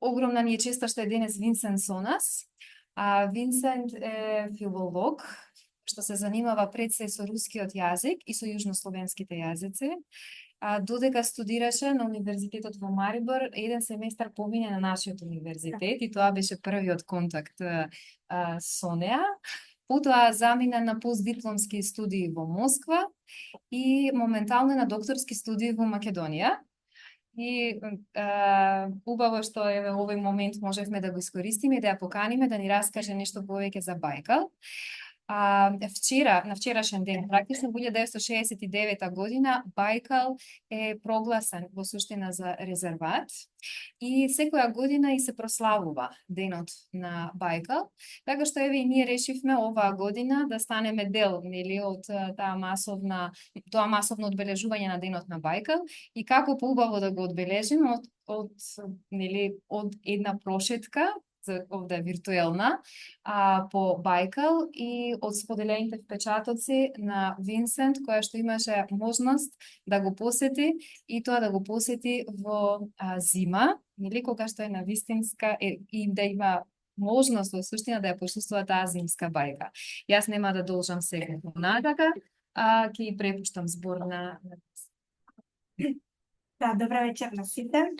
Огромна ни е честа што е денес Винсент со нас. Винсент е филолог, што се занимава пред се со рускиот јазик и со јужнословенските јазици. Додека студираше на Универзитетот во Марибор, еден семестар помине на нашиот универзитет и тоа беше првиот контакт со неа. Потоа замина на постдипломски студии во Москва и моментално на докторски студии во Македонија. И убаво што еве овој момент можевме да го искористиме и да ја поканиме да ни раскаже нешто повеќе за Бајкал. На вчерашен ден, практично во 1969 година, Бајкал е прогласен во суштина за резерват и секоја година и се прославува денот на Бајкал, така што еве и ние решивме оваа година да станеме дел, нели, од тоа масовно одбележување на денот на Бајкал и како поубаво да го одбележиме од една прошетка овде виртуелна по Бајкал и од споделените впечатоци на Винсент, која што имаше можност да го посети и тоа да го посети во зима, нели, кога што е на вистинска и да има можност во суштина да ја почувствува таа зимска бајка. Јас нема да должам сега натака, ќе препуштам збор на Да, добра вечер на сите.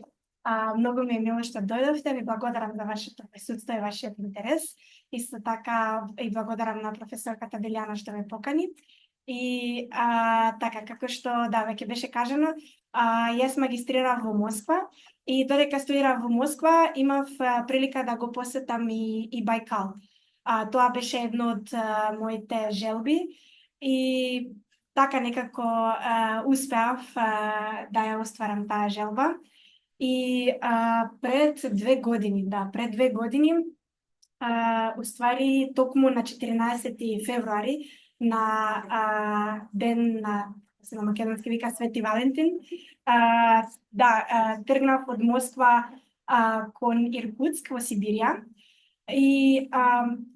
Многу ми е мило што дојдовте, ви благодарам за вашето присуство и вашиот интерес. Исто така и благодарам на професорката Билјана што ме покани. И така, како што веќе беше кажано, јас магистрирав во Москва и додека студирав во Москва имав прилика да го посетам и Бајкал. Тоа беше едно од моите желби и така некако успеав да ја остварам таа желба. И пред 2 години, уствари токму на 14 февруари, на ден на македонски вика Свети Валентин, тргнав од Москва кон Иркутск во Сибирија. И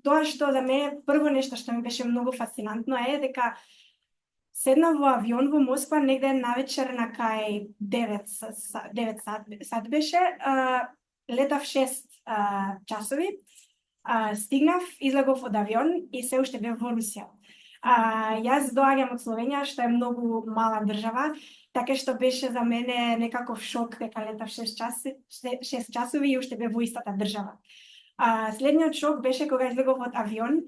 тоа што за мене прво нешто што ми беше многу фасцинантно е дека седнав во авион во Москва негде навечер на кај 9 сат беше, летав 6 часови, стигнав, излегов од авион и се уште бев во Русија. Јас доаѓам од Словенија, што е многу мала држава, така што беше за мене некаков шок дека летав 6 часови и уште бев во истата држава. Следниот шок беше кога излегов од авион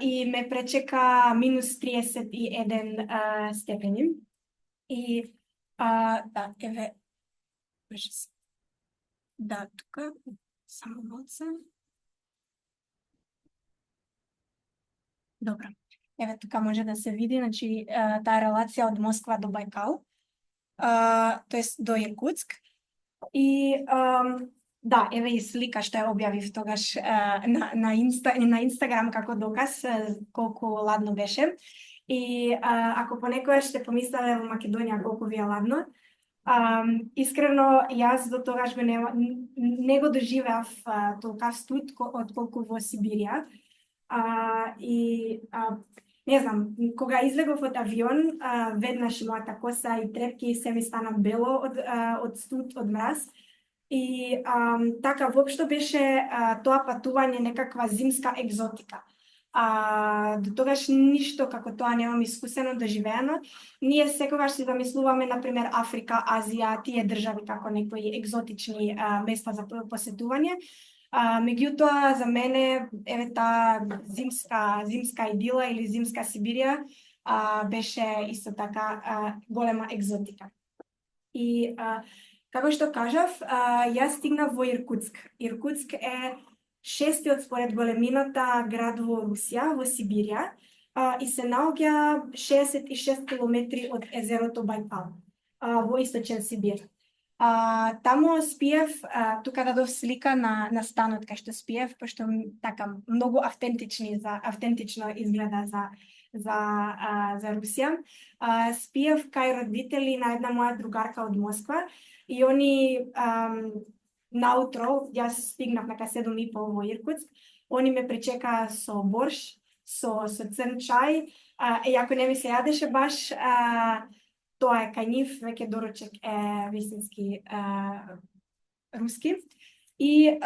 и ме пречека минус 31 степени. И еве тука само малце. Добро. Еве тука може да се види, значи таа релација од Москва до Бајкал, тоест до Иркутск. И еве и слика што ја објавив тогаш на Инстаграм како доказ колку ладно беше. И ако понекогаш сте помислеле во Македонија колку ви е ладно, искрено јас до тогаш не го доживеав толкав студ отколку во Сибирија. Не знам, кога излегов од авион, веднаш мојата коса и трепки се ми стана бело од студ, од мраз. И така, воопшто беше тоа патување некаква зимска екзотика. До тогаш ништо како тоа немам искусено, доживеано. Ние секогаш си замислуваме, например, Африка, Азија, тие држави како некои екзотични места за посетување. Меѓутоа, за мене, еве таа зимска идила или зимска Сибирија беше исто така голема екзотика. И како што кажав, јас стигнав во Иркутск. Иркутск е 6-тиот според големината град во Русија, во Сибирија, и се наоѓа 66 километри од езерото Бајкал, во источен Сибир. Таму спиев, тука дадов слика на станот кај што спиев, пошто така многу автентично изгледа за Русија. Спиев кај родители на една моја другарка од Москва и они наутро, јас стигнав на 7:30 во Иркутск, они ме пречекаа со борш, со црн чај, и ако не ми се јадеше баш, тоа е кај нив, веќе доручек е вистински руски. И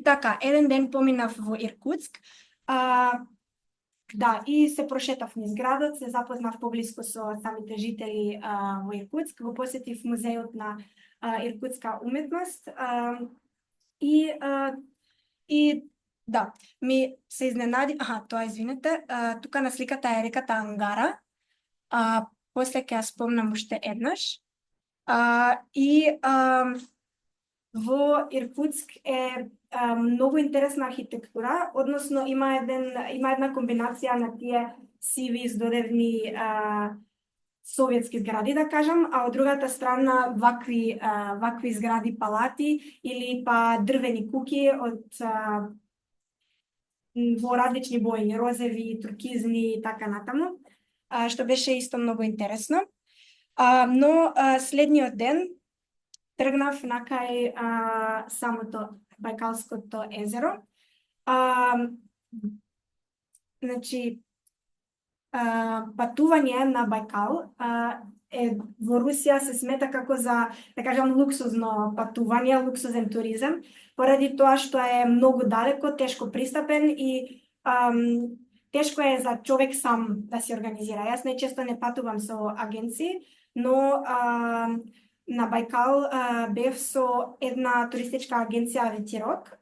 така, еден ден поминав во Иркутск, да, и се прошетав низ градот, се запознав поблиску со самите жители во Иркутск, го посетив музејот на иркутска уметност и да, ми се изненади, тоа извинете, тука на сликата е реката Ангара, после ќе ја спомнам уште еднаш. Во Иркутск е многу интересна архитектура, односно има една комбинација на тие сиви издодевни советски згради, да кажам, а од другата страна вакви згради, палати или па дрвени куќи во различни бои, розеви, туркизни и така натаму, што беше исто многу интересно. Но следниот ден тргнав накај самото Бајкалското езеро. Значи, патување на Бајкал во Русија се смета како за, да кажам, луксузно патување, луксузен туризам, поради тоа што е многу далеко, тешко пристапен и тешко е за човек сам да се организира. Јас најчесто не патувам со агенции, но на Бајкал бев со една туристичка агенција Ветирок,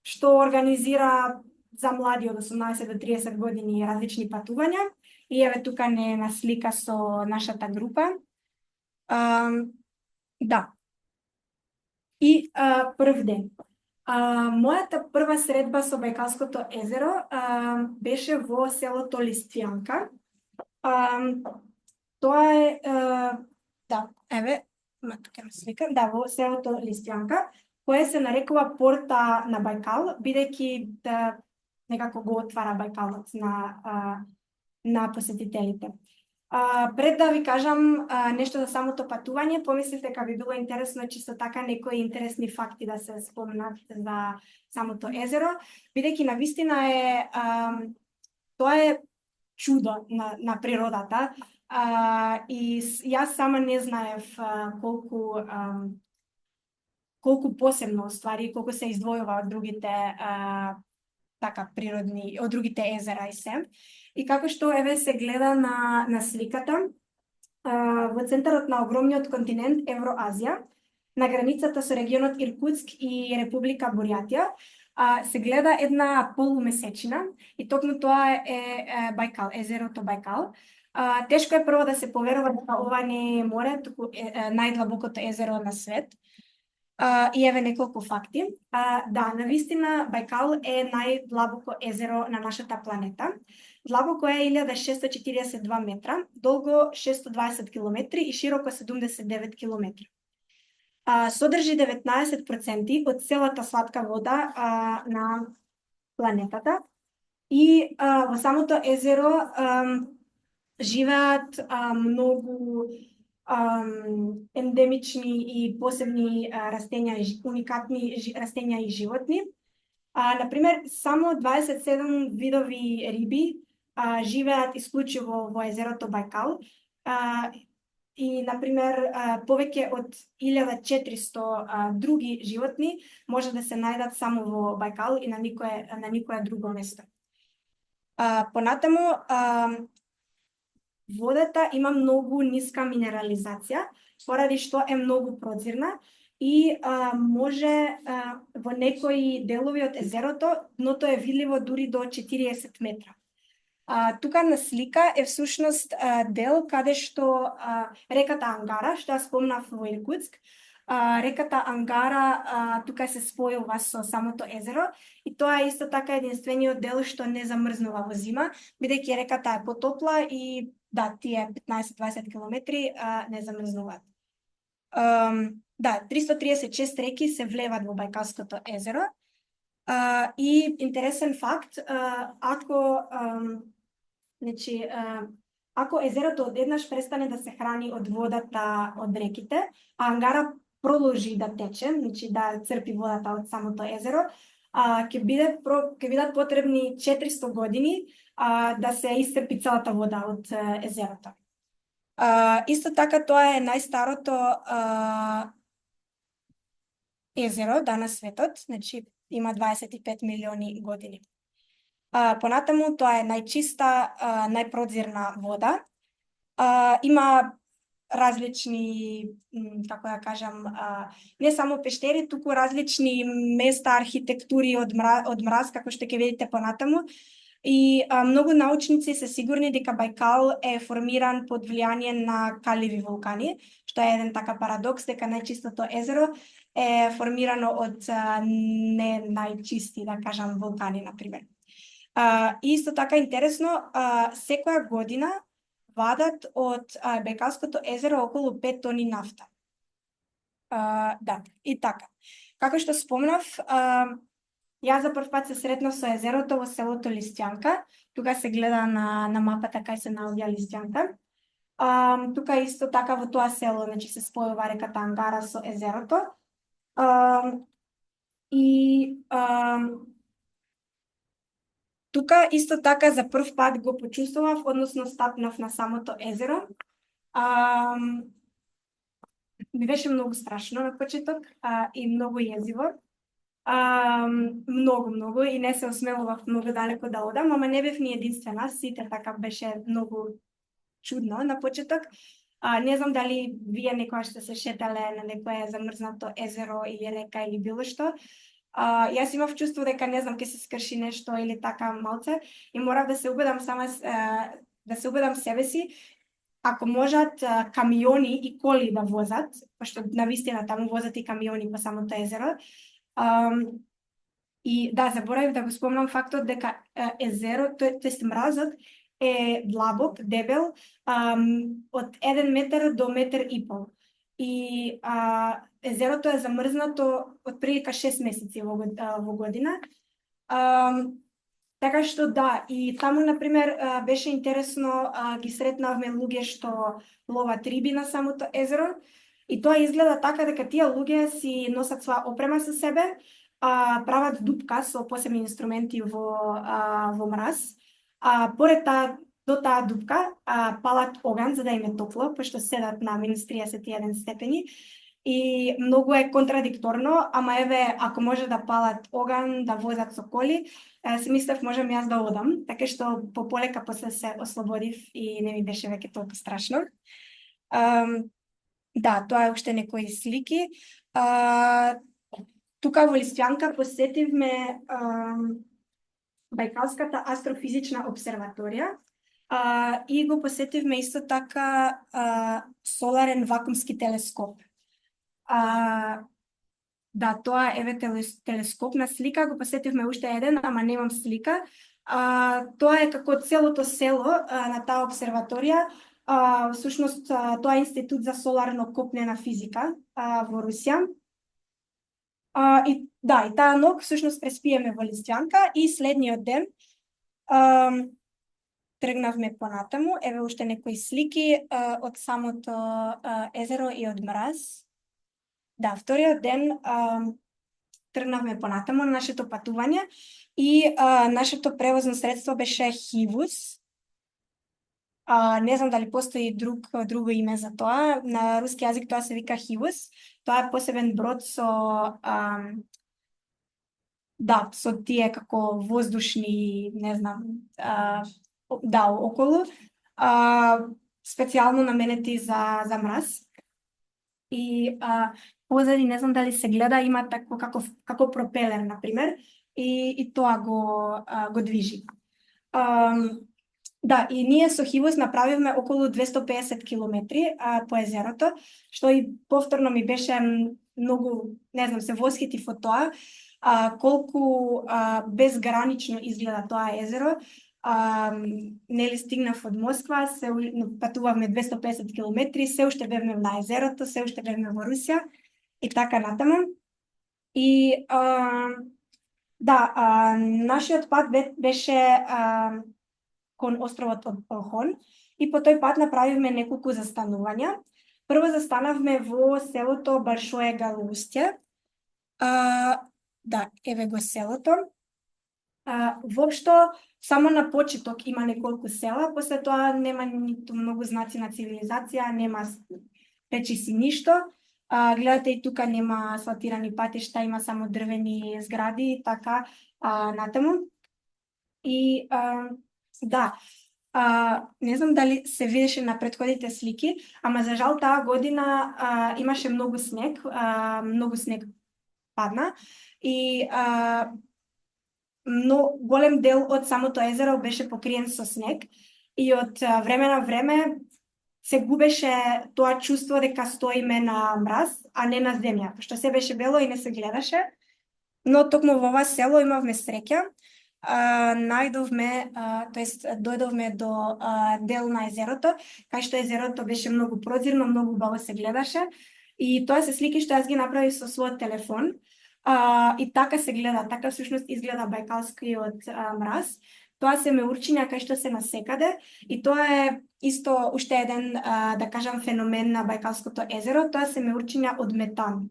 што организира за млади од 18 до 30 години различни патувања. И еве тука не на слика со нашата група. Да. И прв ден. Мојата прва средба со Бајкалското езеро беше во селото Листвјанка. Тоа е да, еве, тука ме слика, да, во селото Листвјанка, кое се нарекува порта на Бајкал, бидејќи да некако го отвара Бајкалот на посетителите. Пред да ви кажам нешто за самото патување, помислив дека би било интересно чисто така некои интересни факти да се спомнат за самото езеро, бидејќи навистина тоа е чудо на природата. И јас сама не знаев колку посебно ствари, колку се издвојува од другите така природни, од другите езера и се. И како што еве се гледа на сликата, во центарот на огромниот континент Евроазија, на границата со регионот Иркутск и Република Бурјатија, се гледа една полумесечина и токму тоа е Бајкал, езерото Бајкал. Тешко е прво да се поверува дека ова не е море, туку најдлабокото езеро на свет. И еве неколку факти. Да, навистина Бајкал е најдлабоко езеро на нашата планета. Длабоко е 1642 метра, долго 620 километри и широко 79 километри. Содржи 19% од целата сладка вода на планетата и во самото езеро живеат многу ендемични и посебни растења, уникатни растења и животни. Например, само 27 видови риби живеат исклучиво во езерото Бајкал. И, например, повеќе од 1400 други животни може да се најдат само во Бајкал и на никое друго место. Понатаму, водата има многу ниска минерализација, поради што е многу прозирна и може во некои делови од езерото дното е видливо дури до 40 метра. Тука на слика е всушност дел каде што реката Ангара, што ја спомнав во Иркутск, реката Ангара тука се спојува со самото езеро и тоа е исто така единствениот дел што не замрзнува во зима, бидејќи реката е потопла и да, тие 15-20 километри не замрзнуваат. Да, 336 реки се влеват во Бајкалското езеро. И интересен факт, ако езерото одеднаш престане да се храни од водата од реките, а Ангара продолжи да тече, да црпи водата од самото езеро, ќе бидат потребни 400 години да се исцрпи целата вода од езерото. Исто така тоа е најстарото езеро да на светот, значи има 25 милиони години. Понатаму тоа е најчиста, најпродзирна вода. Има различни, како да кажам, не само пештери, туку различни места, архитектури од мраз, како што ќе видите понатаму. И многу научници се сигурни дека Бајкал е формиран под влијание на каливи вулкани, што е еден така парадокс, дека најчистото езеро е формирано од не најчисти, да кажам, вулкани, например. И исто така интересно, секоја година вадат од Бајкалското езеро околу 5 тони нафта. Да, и така. Како што спомнав, јас за прв пат се сретнав со езерото во селото Листјанка. Тука се гледа на мапата кај се наоѓа Листјанка. Тука исто така во тоа село, значи се спојува реката Ангара со езерото. Тука исто така за прв пат го почувствував, односно стапнав на самото езеро. Ми беше многу страшно на почеток и многу језиво. Многу и не се осмелував многу далеко да одам, ама не бев ни единствена, сите така беше многу чудно на почеток. Не знам дали вие некојаш сте се шетале на некое замрзнато езеро или река или било што. Јас имав чувство дека не знам ќе се скрши нешто или така малце и морав да се убедам себе си ако можат камиони и коли да возат, пошто навистина таму возат и камиони по самото езеро. И да, заборавив да го спомнам фактот дека езеро, тоест мразот е длабок, дебел, од 1 метар до метар и пол. И езерото е замрзнато од прилика 6 месеци во година. Така што да, и таму, например, беше интересно, ги сретнавме луѓе што ловат риби на самото езеро, и тоа изгледа така дека тие луѓе си носат своја опрема со себе, прават дупка со посебни инструменти во мраз, поред до таа дупка палат оган за да им е топло, пошто седат на -31 степени, и многу е контрадикторно, ама еве, ако може да палат оган, да возат со коли, се мислев можам јас да одам, така што полека после се ослободив и не ми беше веќе толку страшно. Да, тоа е уште некои слики. Тука во Листјанка посетивме Бајкалската астрофизична обсерваторија и го посетивме исто така соларен вакуумски телескоп. Да, тоа е телескопна слика, го посетивме уште еден, ама немам слика. Тоа е како целото село на таа обсерваторија. Всушност, тоа е Институт за соларно копнена физика во Русија. И да, и таа ног всушност преспиеме во Листјанка и следниот ден тргнавме понатаму. Еве уште некои слики од самото езеро и од мраз. Да, вториот ден тргнавме понатаму на нашето патување и нашето превозно средство беше Хивус. Не знам дали постои друго име за тоа. На руски јазик тоа се вика Хивус. Тоа е посебен брод со со тие како воздушни, не знам, околу, специјално наменети за мраз. И позади, не знам дали се гледа, има тако како пропелер, например, и тоа го движи. Да, и ние со Хивус направивме околу 250 километри по езерото, што и повторно ми беше многу, не знам, се восхитив од тоа, колку безгранично изгледа тоа езеро. Нели стигнав од Москва, патувавме 250 километри, се уште бевме на езерото, се уште бевме во Русија и така натаму. И да, нашиот пат беше кон островот Олхон и по тој пат направивме неколку застанувања. Прво застанавме во селото Большое Галустје. Да, еве го селото. Воопшто, само на почеток има неколку села, после тоа нема ниту многу знаци на цивилизација, нема речиси ништо. Гледате и тука нема асфалтирани патишта, има само дрвени згради, така натаму. И да, не знам дали се видеше на предходните слики, ама за жал таа година имаше многу снег падна и но голем дел од самото езеро беше покриен со снег и од време на време се губеше тоа чувство дека стоиме на мраз, а не на земја, што се беше бело и не се гледаше. Но токму во ова село имавме среќа. Дојдовме до дел на езерото, кај што езерото беше многу прозирно, многу убаво се гледаше. И тоа се слики што јас ги направив со својот телефон. И така се гледа, така всушност изгледа Бајкалскиот мраз. Тоа се меурчиња кај што се насекаде и тоа е исто уште еден, да кажам, феномен на Бајкалското езеро, тоа се меурчиња од метан.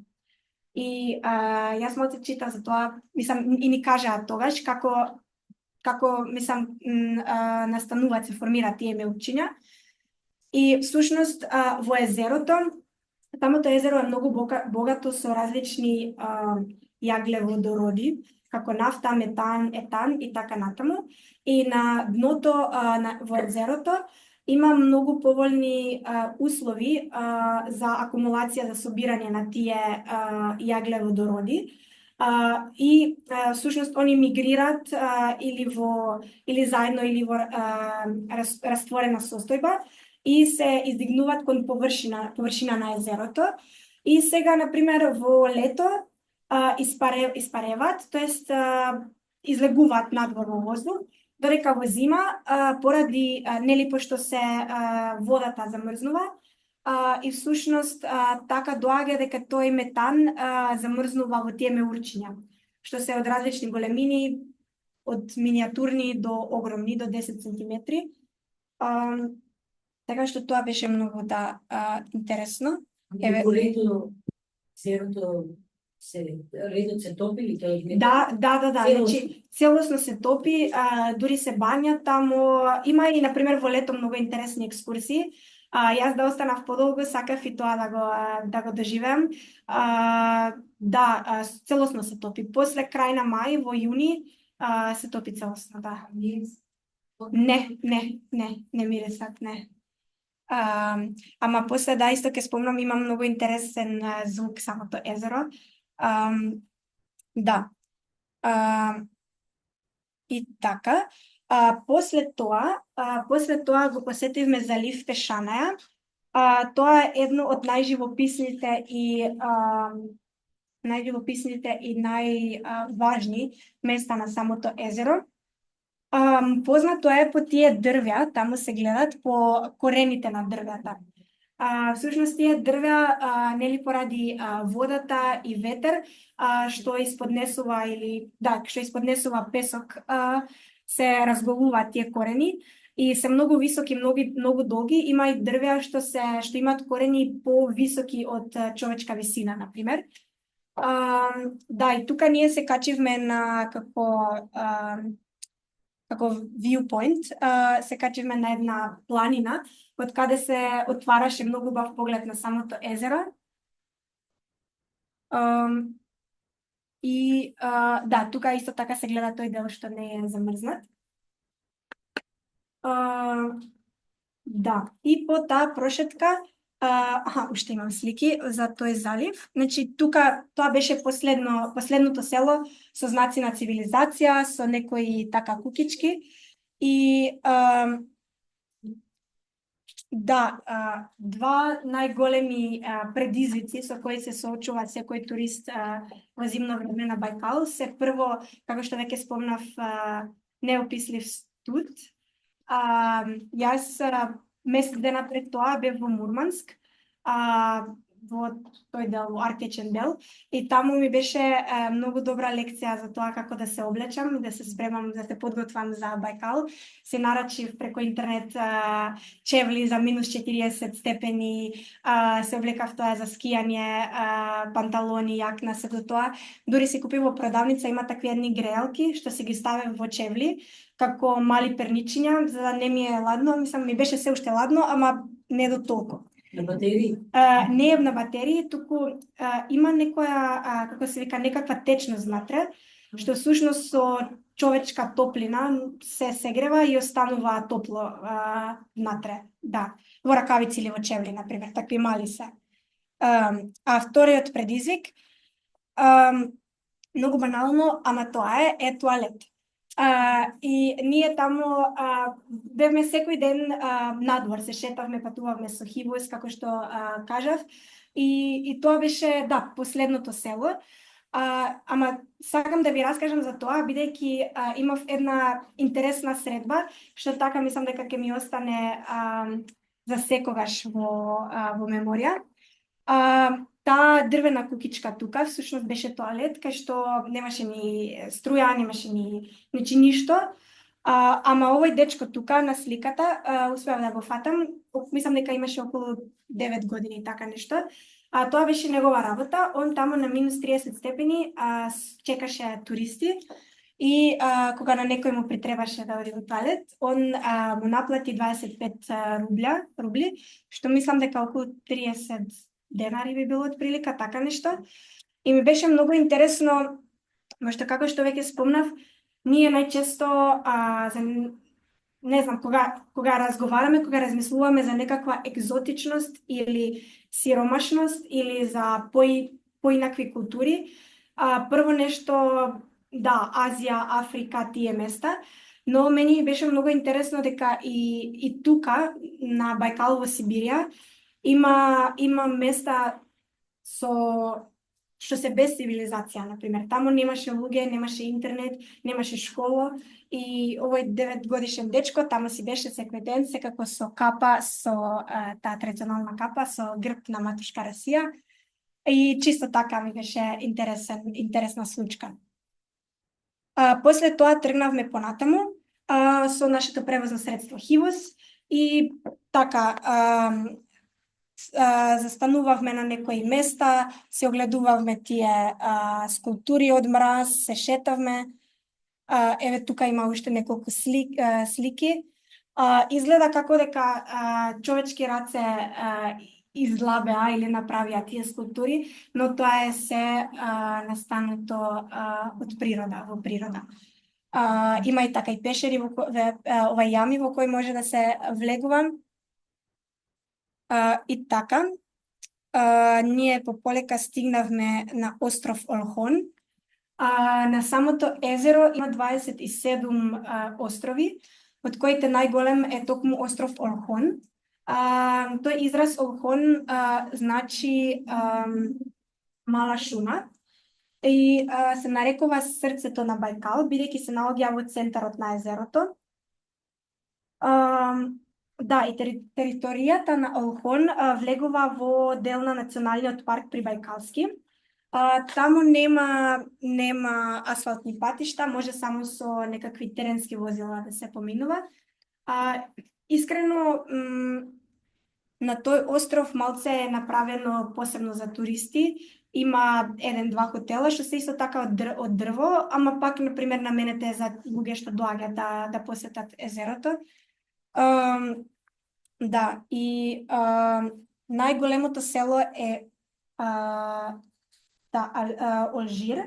И јас малку читав за тоа, мислам, и ни кажаа тогаш како мислам, настануваат, се формираат тие меурчиња. И всушност во езерото, самото езеро е многу богато со различни јаглеводороди, како нафта, метан, етан и така натаму. И на дното во езерото има многу поволни услови за акумулација, за собирање на тие јаглеводороди. И всушност они мигрираат или заедно или во растворена состојба и се издигнуваат кон површина на езерото. И сега, например, во лето испареваат, тоест излегуваат надвор во воздух, додека во зима, поради нели пошто се водата замрзнува, и всушност така доаѓа дека тој метан замрзнува во тие меурчиња, што се од различни големини, од минијатурни до огромни, до 10 сантиметри. Така што тоа беше многу интересно. Лето се топи или тоа е? Да. Значи, целосно се топи, дури се бања таму. Има и, например, во лето многу интересни екскурзии. Јас да останав подолго, сакав и тоа да го доживеам. Целосно се топи. После крај на мај, во јуни, се топи целосно, да. Не мирисат, не. Ама после исто ќе спомнам, има многу интересен звук самото езеро. И така, после тоа го посетивме залив Пешанаја. Тоа е едно од најживописните и најважни места на самото езеро. Познато е по тие дрвја, таму се гледат по корените на дрвјата. Всушност тие дрвја, нели поради водата и ветер, што исподнесува песок, се разголуваат тие корени и се многу високи, многу долги. Има и дрвја што имаат корени повисоки од човечка висина, например. И тука ние се качивме на како viewpoint, се качивме на една планина, од каде се отвараше многу бав поглед на самото езеро. Тука исто така се гледа тој дел што не е замрзнат. И по таа прошетка, уште имам слики за тој залив. Значи, тука тоа беше последното село со знаци на цивилизација, со некои така кукички. И два најголеми предизвици со кои се соочува секој турист во зимно време на Бајкал се прво, како што веќе спомнав, неопислив студ. Јас месец дена пред тоа бев во Мурманск, во тој дел, во Артечен дел, и таму ми беше многу добра лекција за тоа како да се облечам, да се спремам, да се подготвам за Бајкал. Се нарачив преко интернет чевли за минус 40 степени, се облекав тоа за скијање, панталони, јакна, се до тоа. Дури се купив во продавница, има такви едни грејалки што се ги ставев во чевли, како мали перничиња, за да не ми е ладно. Мислам, ми беше се уште ладно, ама не до толку. На батерии. Не е на батерии, туку има некоја, како се вика, некаква течност внатре, што всушност со човечка топлина се сегрева и останува топло внатре. Да, во ракавици или во чевли, например, такви мали се. А вториот предизвик, многу банално, ама тоа е тоалет. И ние таму бевме секој ден надвор, се шетавме, патувавме со хибус, како што кажав, и тоа беше, да, последното село. Ама сакам да ви раскажам за тоа, бидејќи имав една интересна средба, што така мислам дека ќе ми остане за секогаш во меморија. Таа дрвена кукичка тука всушност беше тоалет, кај што немаше ни струја, немаше ни ништо. Ама овој дечко тука на сликата, успеав да го фатам, мислам дека имаше околу 9 години, така нешто. Тоа беше негова работа, он таму на минус 30 степени чекаше туристи и кога на некој му притребаше да оди во тоалет, он му наплати 25 рубли, што мислам дека околу 30 денари би било од прилика, така нешто. И ми беше многу интересно, што како што веќе спомнав, ние најчесто, не знам, кога разговараме, кога размислуваме за некаква екзотичност или сиромашност или за поинакви култури, прво нешто, да, Азија, Африка, тие места, но мени беше многу интересно дека и тука, на Бајкал во Сибирија, има места што се без цивилизација, например. Таму немаше луѓе, немаше интернет, немаше школа и овој 9 годишен дечко таму си беше секој ден, секако со капа, со таа традиционална капа, со грб на матушка Расија. И чисто така ми беше интересна случка. После тоа тргнавме понатаму со нашето превозно средство хибус и така застанувавме на некои места, се огледувавме тие скулптури од мраз, се шетавме. Еве тука има уште неколку слики. Изгледа како дека човечки раце излабеа или направија тие скулптури, но тоа е се настанато од природа, во природа. Има и така и пешери, ова јами во кои може да се влегува. И така, ние пополека стигнавме на остров Олхон. На самото езеро има 27 острови, од коите најголем е токму остров Олхон. Тој израз Олхон значи мала шума и се нарекува срцето на Бајкал, бидејќи се наоѓа во центарот на езерото. Да, и територијата на Олхон влегува во дел на Националниот парк Прибајкалски. Таму нема асфалтни патишта, може само со некакви теренски возила да се поминува. Искрено, на тој остров малце е направено посебно за туристи. Има 1-2 хотела што се исто така од дрво, ама пак, например, наменете за луѓе што доаѓаат да посетат езерото. Да, и најголемото село е Алжир,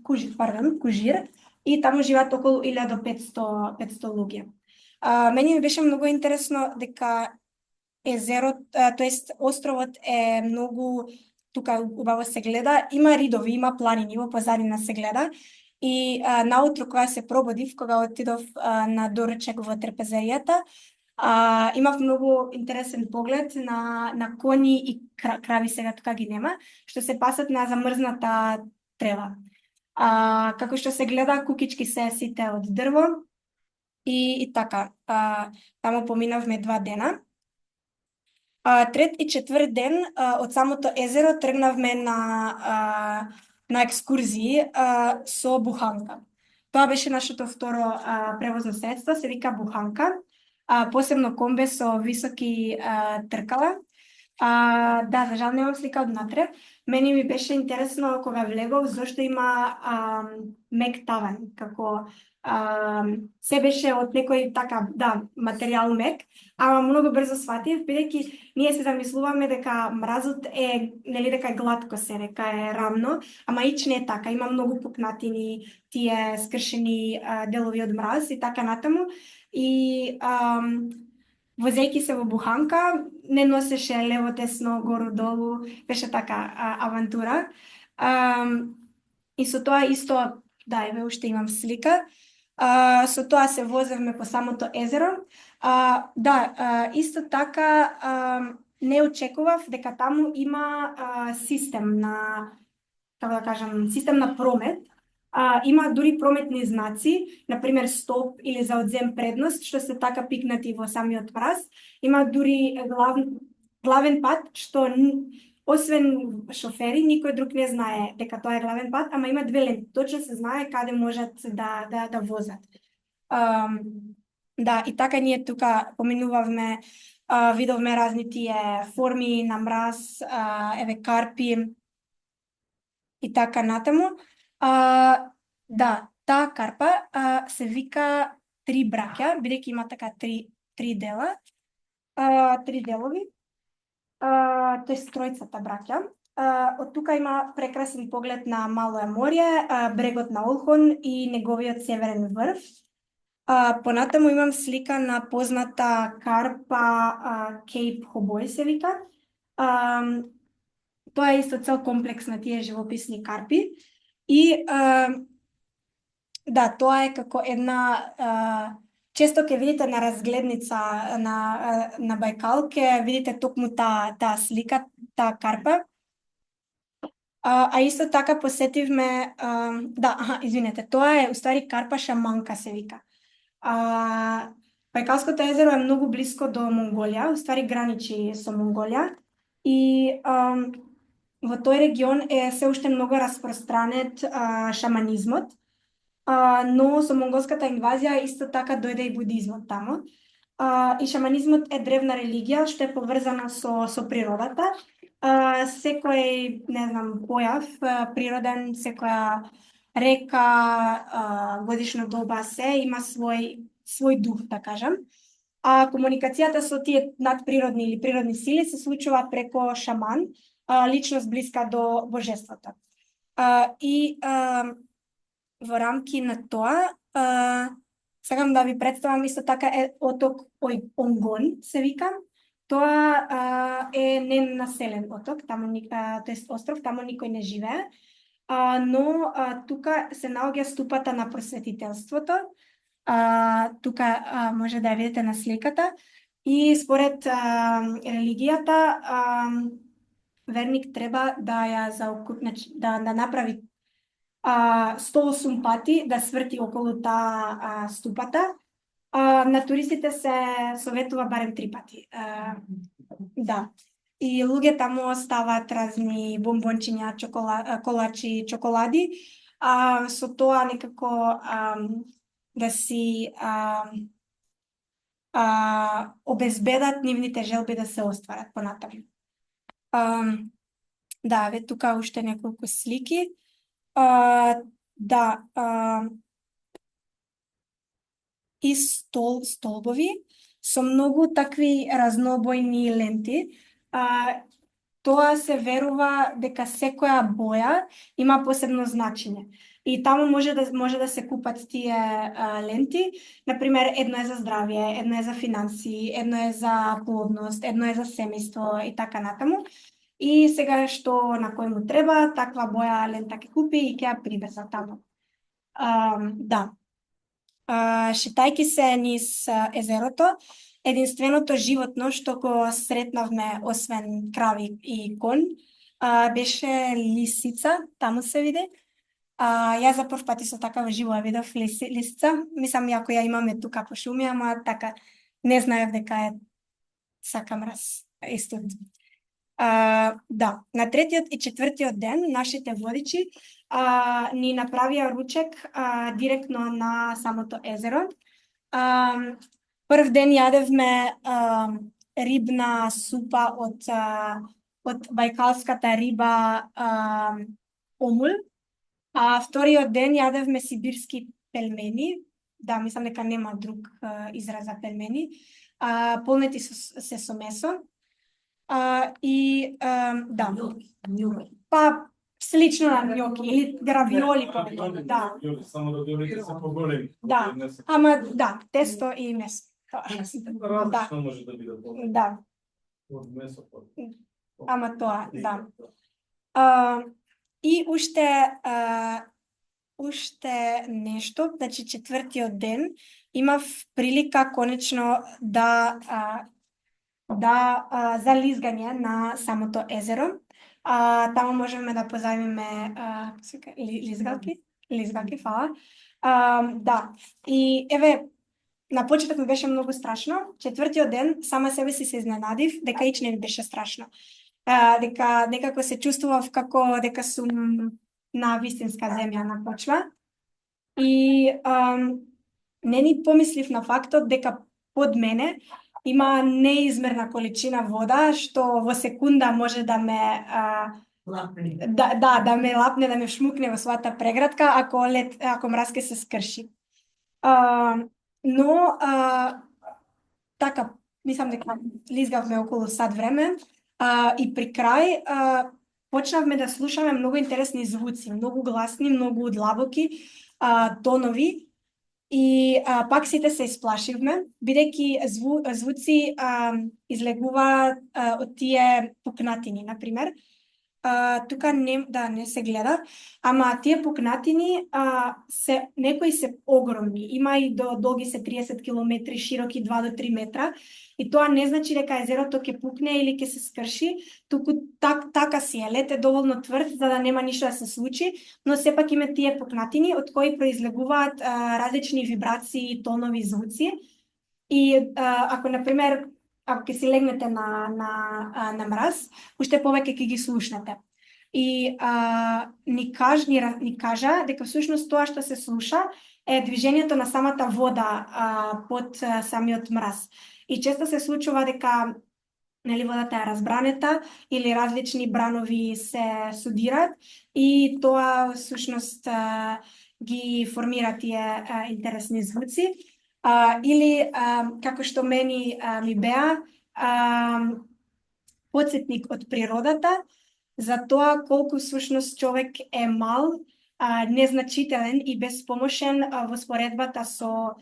Кужир, и таму живеат околу 1500 луѓе. Мене ми беше многу интересно дека езерот, тоест островот е многу, тука убаво се гледа, има ридови, има планини, во позадина се гледа. И наутро кога се пробудив, кога отидов на доручек во трпезеријата, имав многу интересен поглед на коњи и крави, сега тука ги нема, што се пасат на замрзната трева. Како што се гледа, кукички се сите од дрво и така. Таму поминавме 2 дена. Трет и четврт ден од самото езеро тргнавме на екскурзии со буханка. Тоа беше нашето второ превозно средство, се вика буханка. Посебно комбе со високи тркала. Да, за жал немам слика однатре. Мене ми беше интересно кога влегов, зашто има мек таван, како Се беше од некој така, да, материјал мек, ама многу брзо сватив, бидејќи ние се замислуваме дека мразот е, нели, дека е гладко се, дека е рамно, ама ич не е така, има многу пукнатини, тие скршени делови од мраз и така натаму. И возејќи се во буханка, не носеше лево тесно, гору долу, беше така авантура. И со тоа исто, да, еве уште имам слика. Со тоа се возевме по самото езеро. Исто така не очекував дека таму има систем на, како да кажам, систем на промет. Има дури прометни знаци, например стоп или за одзем предност, што се така пикнати во самиот мраз. Има дури главен пат, што освен шофери, никој друг не знае дека тоа е главен пат, ама има две ленти. Точно се знае каде можат да возат. Да, и така ние тука поминувавме, видовме разни тие форми на мраз, еве карпи и така натаму. Да, таа карпа се вика три браќа, бидејќи има така три дела, три делови. Тој тројцата браќа. Од тука има прекрасен поглед на Малое море, брегот на Олхон и неговиот северен врв. Понатаму имам слика на позната карпа Кейп Хобој се вика. Тоа е исто цел комплекс на тие живописни карпи. И да, тоа е како една често ќе видите на разгледница на Бајкал, ќе видите токму таа слика, таа карпа. Исто така посетивме, извинете, тоа е уствари карпа шаманка се вика. Бајкалското езеро е многу блиско до Монголија, уствари граничи со Монголија и во тој регион е се уште многу распространет шаманизмот, но со монголската инвазија исто така дојде и будизмот таму. И шаманизмот е древна религија што е поврзана со природата. Секој, не знам, појав природен, секоја река, годишно доба се има свој дух, да кажам. Комуникацијата со тие надприродни или природни сили се случува преко шаман, личност блиска до божеството. И во рамки на тоа, сакам да ви представам исто така е оток Онгон се вика. Тоа е ненаселен оток, таму тоест остров, таму никој не живее, но тука се наоѓа ступата на просветителството. Тука може да ја видите на сликата. И според религијата, верник треба да ја да направи 108 пати да сврти околу таа ступата. На туристите се советува барем 3 пати. Да. И луѓе таму стават разни бомбончиња, колачи, чоколади, со тоа некако да си обезбедат нивните желби да се остварат понатаму. Да, ве тука уште неколку слики. И столбови со многу такви разнобојни ленти. Тоа се верува дека секоја боја има посебно значење. И таму може да се купат тие ленти. Например, едно е за здравје, едно е за финансии, едно е за плодност, едно е за семејство и така натаму. И сега што на кој му треба, таква боја лента ќе купи и ќе ја привеза таму. Да. Шетајки се низ езерото, единственото животно што го сретнавме освен крави и кон беше лисица, таму се види. Ја за прв пат исто така во живо ја видов лисица. Мислам, јако ја имаме тука по шуми, ама така не знаев дека е сакамраз истот. Да, на третиот и четвртиот ден нашите водичи ни направија ручек директно на самото езеро. Прв ден јадевме рибна супа од бајкалската риба омул, вториот ден јадевме сибирски пелмени, да, мислам дека нема друг израз за пелмени. Полнети се со месо. И да, Њоки. па слично на њоки или гравиоли повеќе. Да, Само равиолите се поголеми. да. Ама да, тесто и месо. Тоа. Да, Различно може да биде тоа. да. Од месо. Ама тоа, да. И уште нешто, значи четвртиот ден имав прилика конечно да зализгање на самото езеро. Таму можеме да позајмиме лизгалки, фала. Да, и еве, на почеток ми беше многу страшно. Четвртиот ден сама себе си се изненадив дека ич не ми беше страшно. Дека некако се чувствував како дека сум на вистинска земја на почва. И не ни помислив на фактот дека под мене има неизмерна количина вода што во секунда може да ме Лапни. да ме лапне, да ме шмукне во својата преградка ако мразке се скрши. Но така, мислам дека лизгавме околу сат време и при крај почнавме да слушаме многу интересни звуци, многу гласни, многу длабоки тонови. И пак сите се исплашивме, бидејќи звуци излегуваат од тие пукнатини, например. Тука не се гледа, ама тие пукнатини некои се огромни, има и до долги се 30 километри, широки 2 до 3 метра, и тоа не значи дека езерото ќе пукне или ќе се скрши, туку така си е, лед е доволно тврд за да нема ништо да се случи, но сепак има тие пукнатини од кои произлегуваат различни вибрации, тонови, звуци. И ако например ќе си легнете на мраз, уште повеќе ќе ги слушнете. И ни кажа дека всушност тоа што се слуша е движењето на самата вода под самиот мраз. И често се случува дека водата е разбранета или различни бранови се судираат и тоа всушност ги формира тие интересни звуци. Или како што мене ми беа потсетник од природата за тоа колку всушност човек е мал, незначителен и безпомошен во споредбата со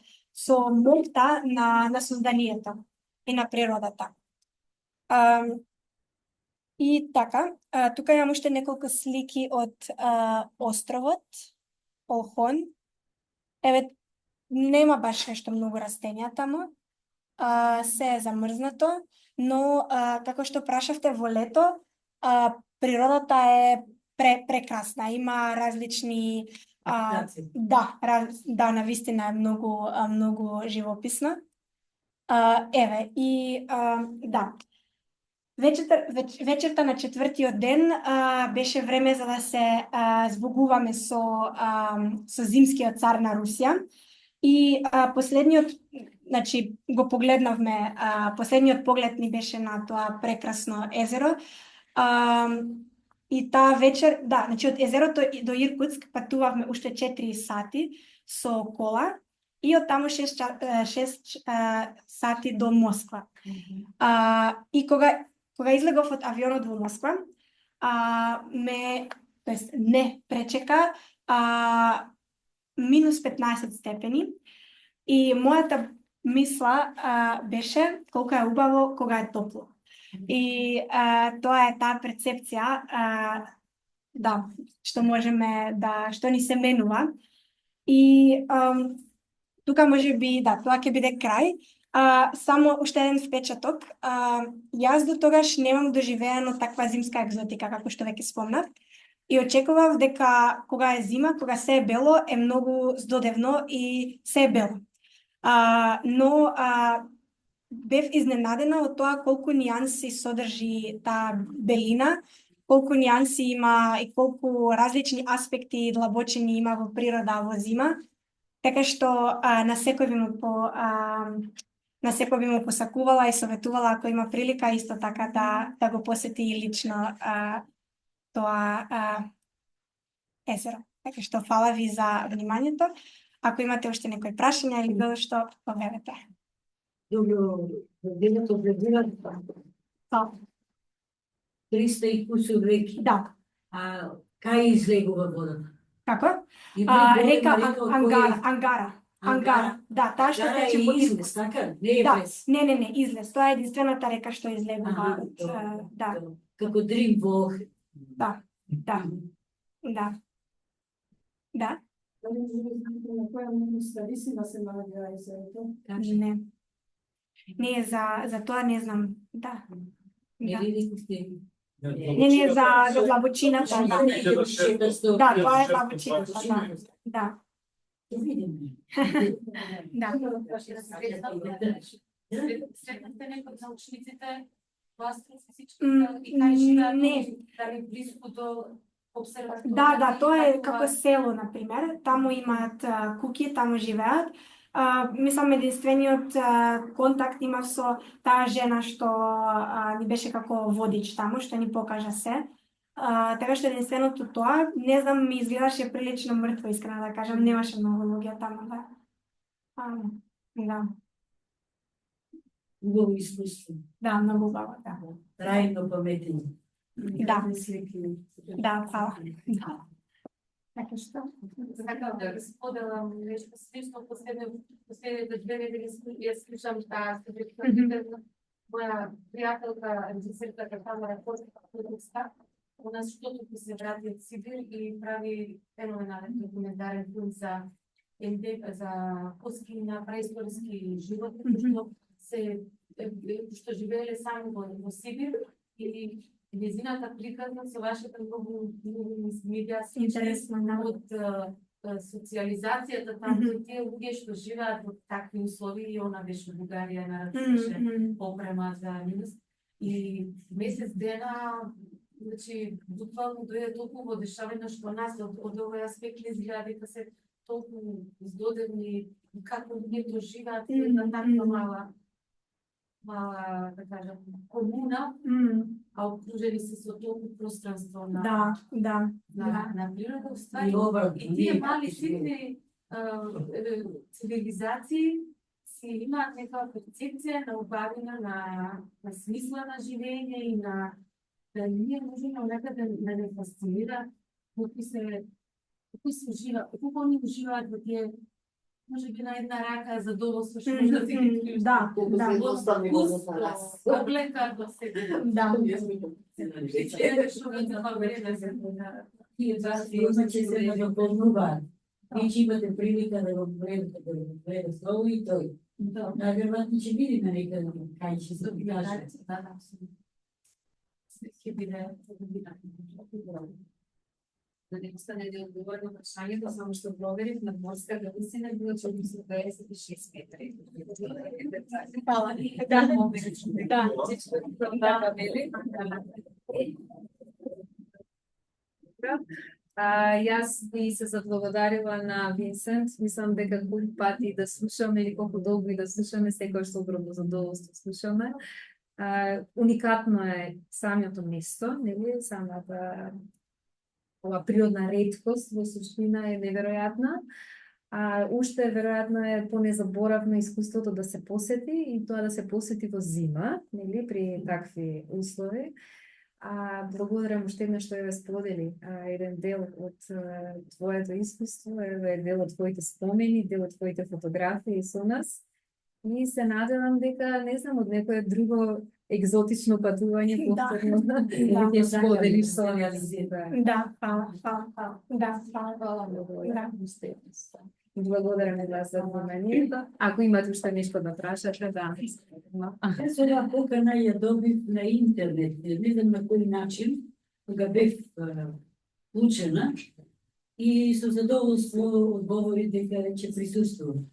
моќта на созданието и на природата. И така, тука имам уште неколку слики од островот Олхон. Еве, нема баш нешто многу растенија таму, се е замрзнато, но како што прашавте во лето, природата е прекрасна, има различни да, навистина е многу живописна. Еве, и да, вечерта на четвртиот ден беше време за да се збогуваме со зимскиот цар на Русија. И последниот, значи, го погледнавме, последниот поглед ни беше на тоа прекрасно езеро. И таа вечер, да, значи од езерото до Иркутск патувавме уште 4 сати со кола и од таму 6 сати до Москва. И кога излегов од авионот во Москва, не пречека минус 15 степени и мојата мисла беше колку е убаво кога е топло. И тоа е таа перцепција да, што можеме што ни се менува. И тука можеби да, тоа ќе биде крај. Само уште еден впечаток. Јас до тогаш немам доживеано таква зимска екзотика како што веќе спомнав. И очекував дека кога е зима, кога се е бело, е многу здодевно и се е бело. Но бев изненадена од тоа колку нијанси содржи таа белина, колку нијанси има и колку различни аспекти и длабочини има во природа во зима. Така што на секој би му посакувала и советувала ако има прилика исто така да го посети и лично тоа езеро. Така што фала ви за вниманието. Ако имате уште некои прашања или било што, повелете. Добро, годината влегува Па, 300 и кусур реки. да. А кај излегува водата? Како? Има Река голема река од кој- Ангара. Ангара? Да, таа што Ангара тече е по излез, така? Не е Да, влез. не, излез. Тоа е единствената река што излегува Аха, од добро, да, добро. Како дрим во Охрид. да, да, да. Да? На која висина се наоѓа езерото? Не. Не, за тоа не знам. Да. Не Да. ли викавте? Не, за длабочината. Да. Да, тоа е длабочината, да. Да. Ќе видиме. Да. Сретнате некој од научниците, властници, всички и Не. кај живеат, дали близко до обсерваторија? Да, тоа е како село, например. Таму имаат куќи, таму живеат. Мислам, единствениот контакт имав со таа жена што ни беше како водич таму, што ни покажа се. Така што единственото тоа, не знам, ми изгледаше прилично мртво, искрено да кажам, немаше многу луѓе таму, да. Да, Убаво искуство. да, многу убаво, да. Трајно паметено. Да. Да, фала. Да. Така што? Сакам да споделам нешто слично последните 2 недели ја слушам таа моја пријателка, режисерка Тамара Костовска, она штото ќе се врати од Сибир и прави феноменален документарен филм за пускина преисториски животни, што живееле само во Сибир и незината приказна со вашата многу медија Интересно, да. од социализацијата таму и тие луѓе што живеат во такви услови и она беше Бугарија наратуваше опрема за минус и месец дена значи буквално дојде толку во дешавање што нас од овој аспект не изгледа дека се толку издодени како луѓето живеат во една таква мала да кажам комуна, а окружени се со толку пространство на на природа, уствари, и тие мали ситни цивилизации си имаат некаква перцепција на убавина, на смисла на живење и на ние можеме некаде да не фасцинира колку се колку они уживаат во тие може би на една рака задоволство што може да се ги Да, облека до себе. Да. Тие два филма ќе се допълнуваат. Вие ќе имате прилика да го гледате слово и тој. Најверојатно ќе видиме некаде кај ќе се покаже. Ќе биде да не остане да одговори на прашањето, само што проверив на морска висина било 426 метри. Фала. Јас би се заблагодарила на Винсент. Мислам дека колку пати да слушаме или колку долго и да слушаме, секојаш со огромно задоволство слушаме. Уникатно е самото место, нели, самата ова природна реткост во суштина е неверојатна. Уште веројатно е понезаборавно искуството да се посети и тоа да се посети во зима, нели, при такви услови. Благодарам уште еднаш што ја сподели еден дел од твоето искуство, е дел од твоите спомени, дел од твоите фотографии со нас. И се надевам дека, не знам, од некое друго екзотично патување повторно ќе споделиш со нас. Да, фала. Да, фала. Благодарам вас за вниманието. Ако имате уште нешто да прашате, да. Јас оваа покана ја добив на интернет, не знам на кој начин, кога бев учена и со задоволство одговорив дека ќе присуствувам.